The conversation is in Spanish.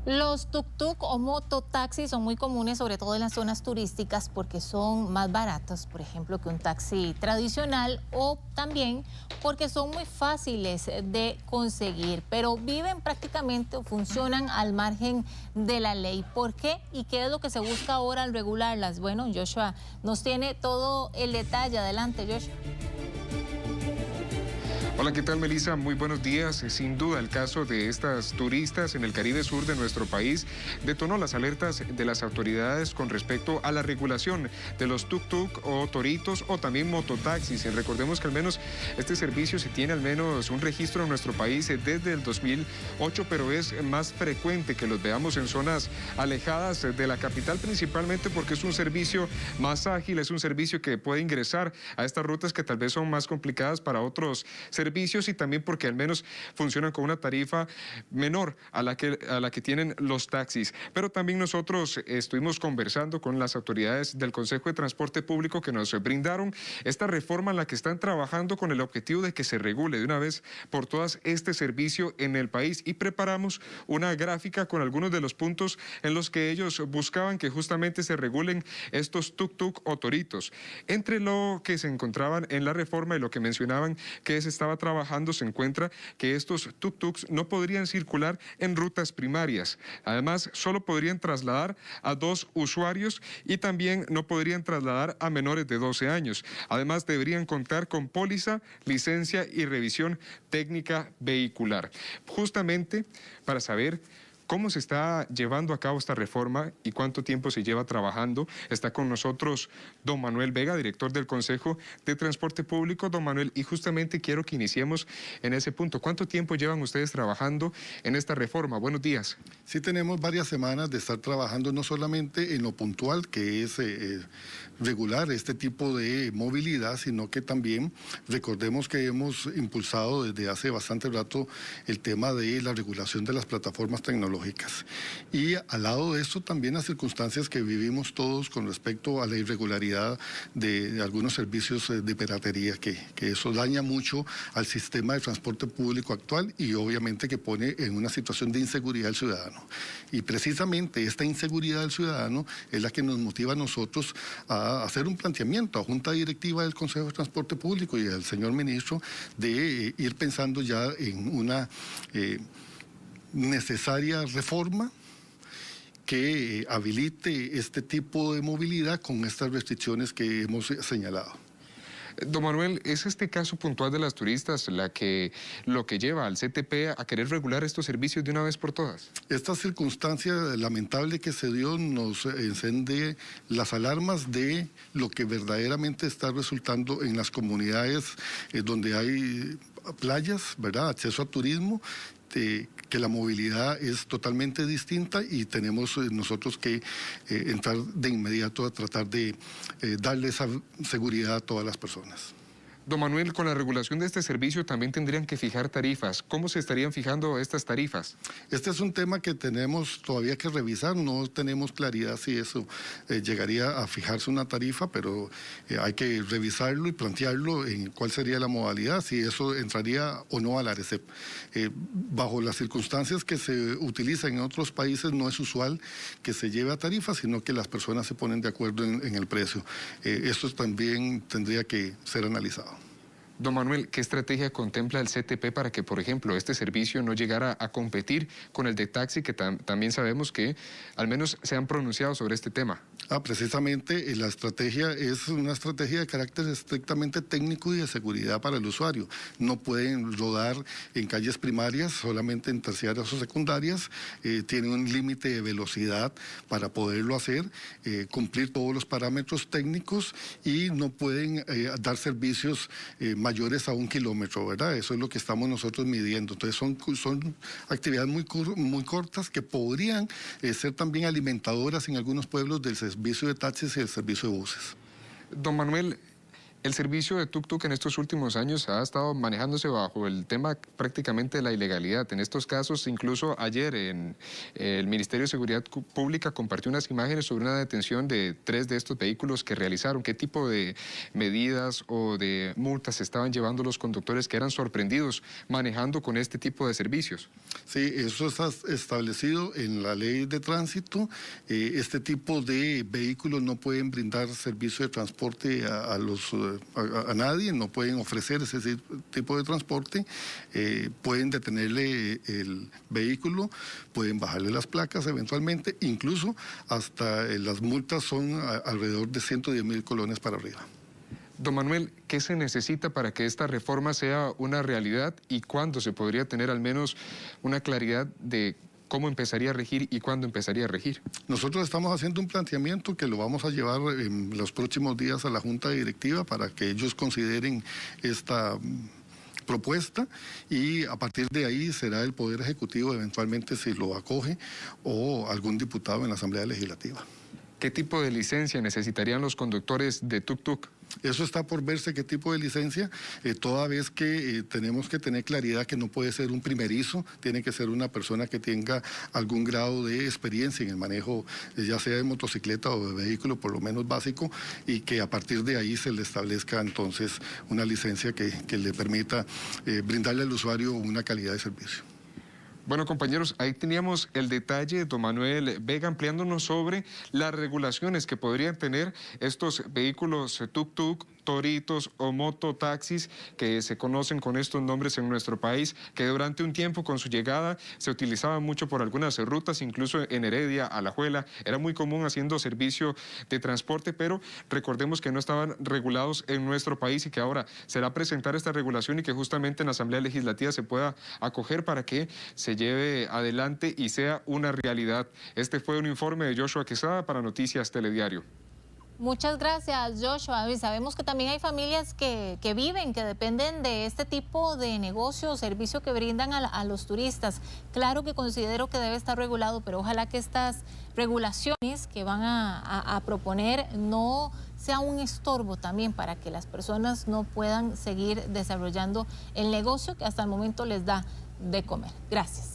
Los tuk-tuk o mototaxis son muy comunes, sobre todo en las zonas turísticas, porque son más baratos, por ejemplo, que un taxi tradicional, o también porque son muy fáciles de conseguir, pero viven prácticamente o funcionan al margen de la ley. ¿Por qué? ¿Y qué es lo que se busca ahora al regularlas? Bueno, Joshua nos tiene todo el detalle. Adelante, Joshua. Hola, ¿qué tal, Melissa? Muy buenos días. Sin duda, el caso de estas turistas en el Caribe Sur de nuestro país detonó las alertas de las autoridades con respecto a la regulación de los tuk-tuk o toritos o también mototaxis. Y recordemos que al menos este servicio se tiene al menos un registro en nuestro país desde el 2008, pero es más frecuente que los veamos en zonas alejadas de la capital, principalmente porque es un servicio más ágil, es un servicio que puede ingresar a estas rutas que tal vez son más complicadas para otros servicios, y también porque al menos funcionan con una tarifa menor a la que tienen los taxis. Pero también nosotros estuvimos conversando con las autoridades del Consejo de Transporte Público que nos brindaron esta reforma en la que están trabajando con el objetivo de que se regule de una vez por todas este servicio en el país, y preparamos una gráfica con algunos de los puntos en los que ellos buscaban que justamente se regulen estos tuk-tuk o toritos. Entre lo que se encontraban en la reforma y lo que mencionaban que se estaba trabajando, se encuentra que estos tuk-tuks no podrían circular en rutas primarias. Además, solo podrían trasladar a 2 usuarios y también no podrían trasladar a menores de 12 años. Además, deberían contar con póliza, licencia y revisión técnica vehicular. Justamente para saber cómo se está llevando a cabo esta reforma y cuánto tiempo se lleva trabajando, está con nosotros don Manuel Vega, director del Consejo de Transporte Público. Don Manuel, y justamente quiero que iniciemos en ese punto. ¿Cuánto tiempo llevan ustedes trabajando en esta reforma? Buenos días. Sí, tenemos varias semanas de estar trabajando no solamente en lo puntual, que es regular este tipo de movilidad, sino que también recordemos que hemos impulsado desde hace bastante rato el tema de la regulación de las plataformas tecnológicas. Y al lado de esto también las circunstancias que vivimos todos con respecto a la irregularidad de algunos servicios de piratería, que eso daña mucho al sistema de transporte público actual y obviamente que pone en una situación de inseguridad al ciudadano. Y precisamente esta inseguridad del ciudadano es la que nos motiva a nosotros a hacer un planteamiento a Junta Directiva del Consejo de Transporte Público y al señor ministro de ir pensando ya en una necesaria reforma que habilite este tipo de movilidad con estas restricciones que hemos señalado. Don Manuel, ¿es este caso puntual de las turistas lo que lleva al CTP a querer regular estos servicios de una vez por todas? Esta circunstancia lamentable que se dio nos encende las alarmas de lo que verdaderamente está resultando en las comunidades donde hay playas, ¿verdad?, acceso a turismo, que la movilidad es totalmente distinta y tenemos nosotros que entrar de inmediato a tratar de darle esa seguridad a todas las personas. Don Manuel, con la regulación de este servicio también tendrían que fijar tarifas. ¿Cómo se estarían fijando estas tarifas? Este es un tema que tenemos todavía que revisar. No tenemos claridad si eso llegaría a fijarse una tarifa, pero hay que revisarlo y plantearlo en cuál sería la modalidad, si eso entraría o no a la ARECEP. Bajo las circunstancias que se utilizan en otros países, no es usual que se lleve a tarifa, sino que las personas se ponen de acuerdo en el precio. Esto también tendría que ser analizado. Don Manuel, ¿qué estrategia contempla el CTP para que, por ejemplo, este servicio no llegara a competir con el de taxi, que también sabemos que al menos se han pronunciado sobre este tema? Precisamente la estrategia es una estrategia de carácter estrictamente técnico y de seguridad para el usuario. No pueden rodar en calles primarias, solamente en terciarias o secundarias. Tiene un límite de velocidad para poderlo hacer, cumplir todos los parámetros técnicos y no pueden dar servicios mayores a 1 kilómetro, ¿verdad? Eso es lo que estamos nosotros midiendo. Entonces son actividades muy cortas que podrían ser también alimentadoras en algunos pueblos del servicio de taxis y el servicio de buses. Don Manuel, El servicio de tuk-tuk en estos últimos años ha estado manejándose bajo el tema prácticamente de la ilegalidad. En estos casos, incluso ayer el Ministerio de Seguridad Pública compartió unas imágenes sobre una detención de 3 de estos vehículos que realizaron. ¿Qué tipo de medidas o de multas estaban llevando los conductores que eran sorprendidos manejando con este tipo de servicios? Sí, eso está establecido en la ley de tránsito. Este tipo de vehículos no pueden brindar servicio de transporte a nadie, no pueden ofrecer ese tipo de transporte. Pueden detenerle el vehículo, pueden bajarle las placas eventualmente, incluso hasta las multas son alrededor de 110.000 colones para arriba. Don Manuel, ¿qué se necesita para que esta reforma sea una realidad y cuándo se podría tener al menos una claridad de cómo empezaría a regir y cuándo empezaría a regir? Nosotros estamos haciendo un planteamiento que lo vamos a llevar en los próximos días a la Junta Directiva para que ellos consideren esta propuesta y a partir de ahí será el Poder Ejecutivo eventualmente si lo acoge o algún diputado en la Asamblea Legislativa. ¿Qué tipo de licencia necesitarían los conductores de tuk-tuk? Eso está por verse qué tipo de licencia, toda vez que tenemos que tener claridad que no puede ser un primerizo, tiene que ser una persona que tenga algún grado de experiencia en el manejo, ya sea de motocicleta o de vehículo, por lo menos básico, y que a partir de ahí se le establezca entonces una licencia que le permita brindarle al usuario una calidad de servicio. Bueno, compañeros, ahí teníamos el detalle de don Manuel Vega ampliándonos sobre las regulaciones que podrían tener estos vehículos tuk-tuk, toritos o mototaxis que se conocen con estos nombres en nuestro país, que durante un tiempo con su llegada se utilizaban mucho por algunas rutas, incluso en Heredia, Alajuela, era muy común haciendo servicio de transporte, pero recordemos que no estaban regulados en nuestro país y que ahora será presentar esta regulación y que justamente en la Asamblea Legislativa se pueda acoger para que se lleve adelante y sea una realidad. Este fue un informe de Joshua Quesada para Noticias Telediario. Muchas gracias, Joshua. Y sabemos que también hay familias que viven, que dependen de este tipo de negocio o servicio que brindan a los turistas. Claro que considero que debe estar regulado, pero ojalá que estas regulaciones que van a proponer no sea un estorbo también para que las personas no puedan seguir desarrollando el negocio que hasta el momento les da de comer. Gracias.